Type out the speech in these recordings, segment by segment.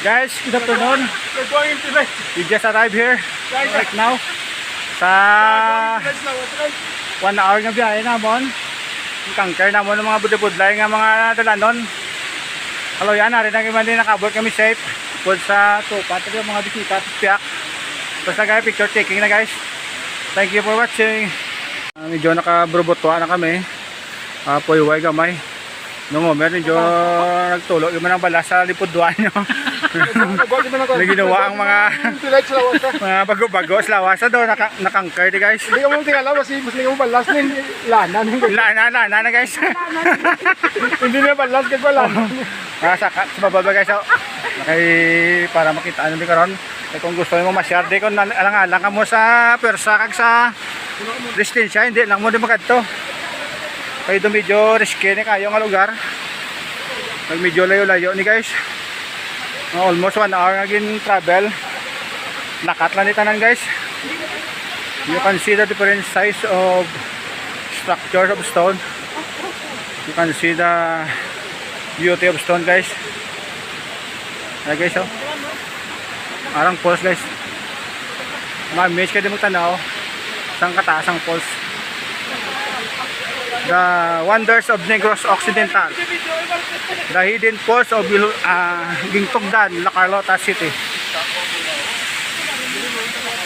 Guys, good afternoon. We're going to village. We just arrived here right now. Sa Village now, what's right? 1 hour nga biyahe namon. Kangker namon ng mga budlay nga mga dalanon. Hello yan, narin ang iman din nakabot kami safe. Kung sa tupat, yung mga bisita at piyak. Basta guys, picture taking na guys. Thank you for watching. Medyo nakabrobotwa na kami. Puyway gamay. Nung medyo nagtulog yung mga balas sa lipudwan nyo. May ginawa ang mga bago-bago sa lawasa daw, nakangker di guys. Hindi ka mo tingala, mas hindi mo balas na lana. Lana na guys. Hindi na balas ka pa lana. Sa bababa guys, para makita ano di karon. Kung gusto mo ma-share di kung alang-alang ka mo sa persa kag sa distansya, hindi lang mo di magadto. Kaya ito medyo risky na kayo nga lugar. Medyo layo-layo ni guys. Almost 1 hour naging travel. Lakat lang ni tanan guys. You can see the different size of structures of stone. You can see the beauty of stone guys. Ayan guys, oh. Arang falls guys. Ma-miss ka din magtanaw. Sang kataas ang falls. The wonders of Negros Occidental. The hidden falls of Gingtugdan, La Carlota City.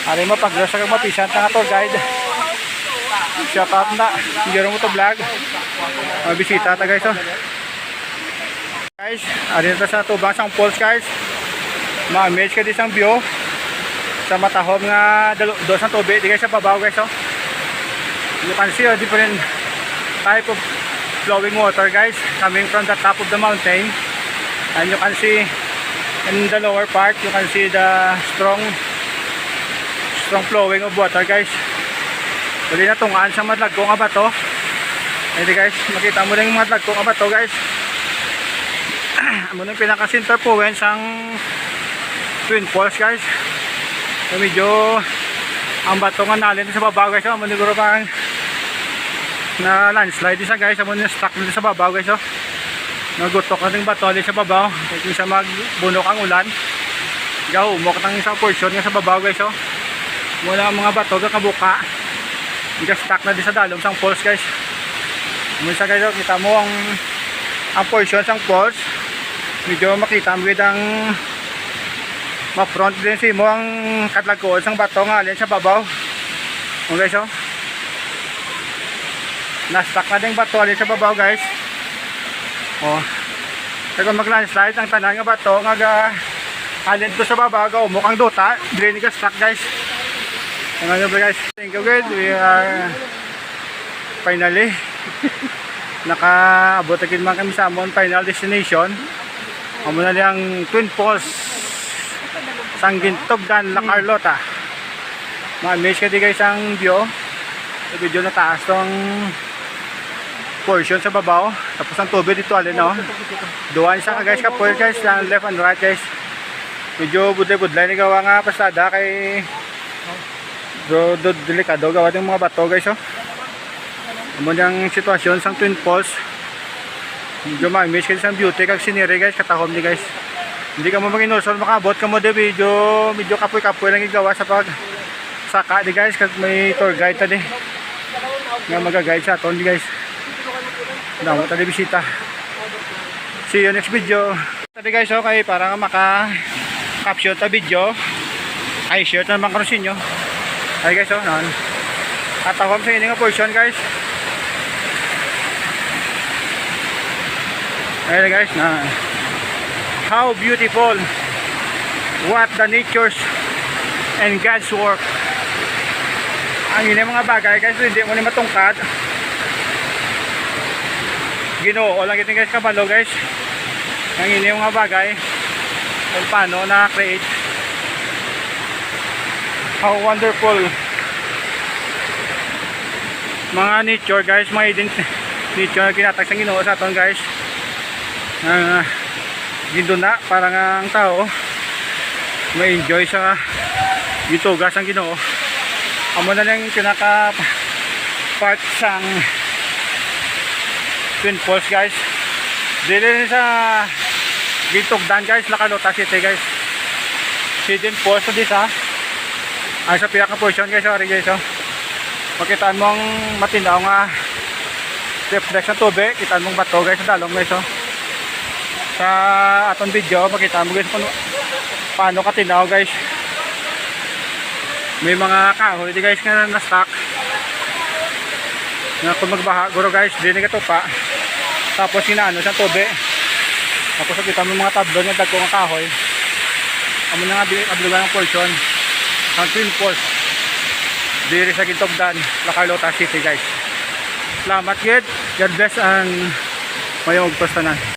Ari mo pag-dress kang mapisan na tour guide. Shout out na. Hindi mo to vlog. Bisita ta guys, oh. Guys, ari na sa tubang sang falls guys. Ma-image ka di sang view. Sa matahom nga dos ang tubig di guys sa babaw guys, oh. You can see a different type of flowing water guys coming from the top of the mountain, and you can see in the lower part you can see the strong flowing of water guys. Dali na tungaan sa madlagko nga bato. Ayun guys, makita mo na yung madlagko nga bato guys. Amo na yung pinaka center point ang Twin Falls guys. So, medyo ang bato nga nalin sa baba guys, amo siguro pang na landslide isa guys, amo na stuck dito sa babaw guys, oh. Nagutok na yung bato dito sa babaw, kung isa magbunok ang ulan, gahumok ng isang portion nga sa babaw guys, oh. Wala ang mga bato nga kabuka, hindi stuck na dito sa dalom sang falls guys. Muna guys, oh, kita mo ang portion sang falls, medyo makita mo ang ma-front din si mo ang katlagoon sang bato nga alin sa babaw, oh guys, oh. Na-stuck na din bato alin sa babaw guys. Oh. Kaya kung mag-landslide ang tanan nga bato nga alin to sa babaw, mukhang duta, drain ka stuck guys. Ngayon guys, thank you guys. We are finally nakaabot agad man kami sa amon final destination. Amo na ang Twin Falls sang Gingtugdan, La Carlota. Ma-miss ka di guys ang view. Sa video na taas tong portion sa babaw, tapos ang tubig dito alin, no? Duwan siya guys, kapoy guys, left and right guys. Medyo budlay-budlay ni gawa nga pasada kay delikado gawa ng mga bato guys, oh. Amo yung sitwasyon sang Twin Falls. Medyo ma-miss kayo sa beauty kag scenery guys, katahom ni guys. Hindi ka mo mag-inursol makabot ka mo de medyo kapoy-kapoy lang igawa sa pag saka di guys, kag may tour guide ta di nga mag-guide sa aton di guys. Damo tadi bisita. See you next video. Tadi guys, okay, para nga maka-capture ta video. Ay share ta naman karon sa inyo. Ay guys, oh, nan. Atawag sa ini nga portion guys. Ay guys, na. How beautiful. What the nature's and God's work. Ang ini mga bagay guys, hindi mo ni matungkad. Ginoo lang ito guys, kabalo guys. Ang ini yung mga bagay kung paano na-create. How wonderful mga nature guys, mga hidden nature na kinatag sa Ginoo sa aton guys. Gindo na para nga ang tao ma-enjoy sa gitugas ang Ginoo. Amo na lang pinaka part sang Twin Falls guys. Dili sa Gitugdan guys, Lakalota City guys. Hidden post this ha. Ay sa piyaka portion guys, sorry guys oh. Makitaan mong matinaw nga reflex ng tubig, kitaan mong bato guys sa dalong guys oh. Sa atong video, makita mo guys kung paano katinaw guys. May mga kahoy di guys nga na-stock. Na kung magbaha, guro guys, di nagato pa. Tapos inaano sa tubig. Tapos kita mo mga tablon nga dagko nga kahoy. Amo na nga ablugan ng portion. Ang Twin Falls. Diri sa Gintugdan, Lacarlota City guys. Salamat gid. God bless ang mayong pagpastanan.